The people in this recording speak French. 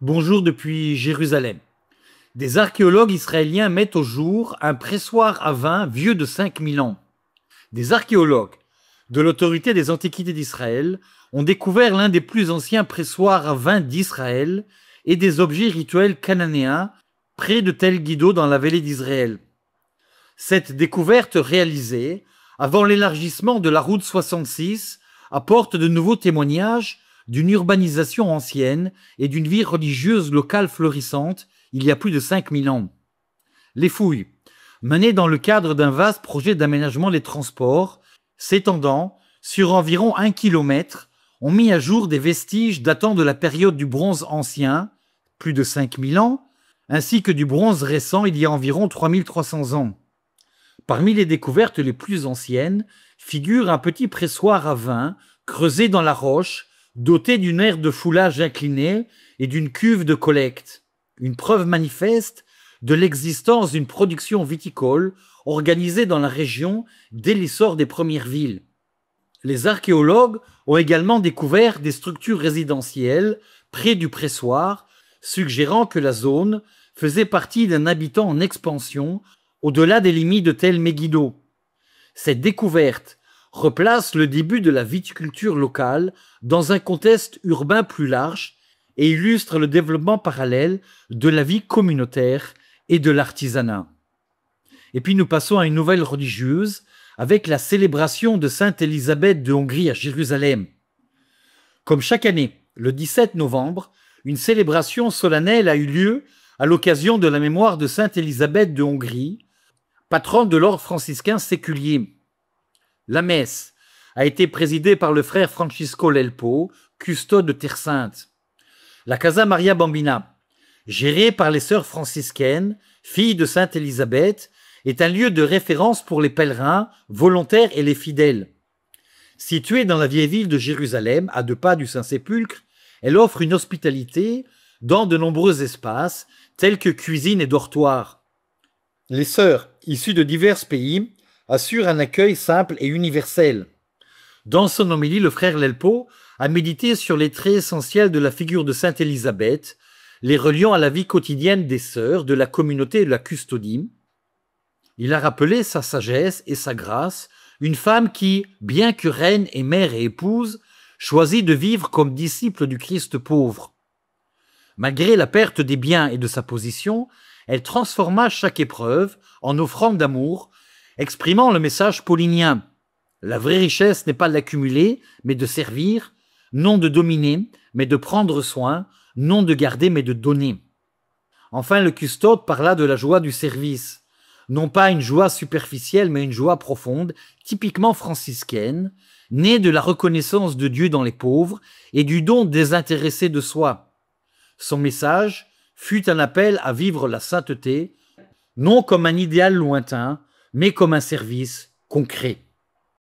Bonjour depuis Jérusalem. Des archéologues israéliens mettent au jour un pressoir à vin vieux de 5000 ans. Des archéologues de l'autorité des antiquités d'Israël ont découvert l'un des plus anciens pressoirs à vin d'Israël et des objets rituels cananéens près de Tel Guido dans la vallée d'Israël. Cette découverte réalisée avant l'élargissement de la route 66 apporte de nouveaux témoignages d'une urbanisation ancienne et d'une vie religieuse locale florissante il y a plus de 5000 ans. Les fouilles, menées dans le cadre d'un vaste projet d'aménagement des transports, s'étendant sur environ 1 kilomètre, ont mis à jour des vestiges datant de la période du bronze ancien, plus de 5000 ans, ainsi que du bronze récent il y a environ 3300 ans. Parmi les découvertes les plus anciennes figure un petit pressoir à vin creusé dans la roche, doté d'une aire de foulage inclinée et d'une cuve de collecte, une preuve manifeste de l'existence d'une production viticole organisée dans la région dès l'essor des premières villes. Les archéologues ont également découvert des structures résidentielles près du pressoir, suggérant que la zone faisait partie d'un habitant en expansion au-delà des limites de Tel Megiddo. Cette découverte replace le début de la viticulture locale dans un contexte urbain plus large et illustre le développement parallèle de la vie communautaire et de l'artisanat. Et puis nous passons à une nouvelle religieuse avec la célébration de Sainte Élisabeth de Hongrie à Jérusalem. Comme chaque année, le 17 novembre, une célébration solennelle a eu lieu à l'occasion de la mémoire de Sainte Élisabeth de Hongrie, patronne de l'ordre franciscain séculier. La messe a été présidée par le frère Francisco Lelpo, custode de Terre Sainte. La Casa Maria Bambina, gérée par les sœurs franciscaines, filles de Sainte Élisabeth, est un lieu de référence pour les pèlerins, volontaires et les fidèles. Située dans la vieille ville de Jérusalem, à 2 pas du Saint-Sépulcre, elle offre une hospitalité dans de nombreux espaces, tels que cuisine et dortoir. Les sœurs, issues de divers pays, assurent un accueil simple et universel. Dans son homélie, le frère Lelpo a médité sur les traits essentiels de la figure de Sainte Élisabeth, les reliant à la vie quotidienne des sœurs, de la communauté et de la custodie. Il a rappelé sa sagesse et sa grâce, une femme qui, bien que reine et mère et épouse, choisit de vivre comme disciple du Christ pauvre. Malgré la perte des biens et de sa position, elle transforma chaque épreuve en offrande d'amour, exprimant le message paulinien. La vraie richesse n'est pas d'accumuler, mais de servir, non de dominer, mais de prendre soin, non de garder, mais de donner. Enfin, le custode parla de la joie du service. Non pas une joie superficielle, mais une joie profonde, typiquement franciscaine, née de la reconnaissance de Dieu dans les pauvres et du don désintéressé de soi. Son message fut un appel à vivre la sainteté, non comme un idéal lointain, mais comme un service concret.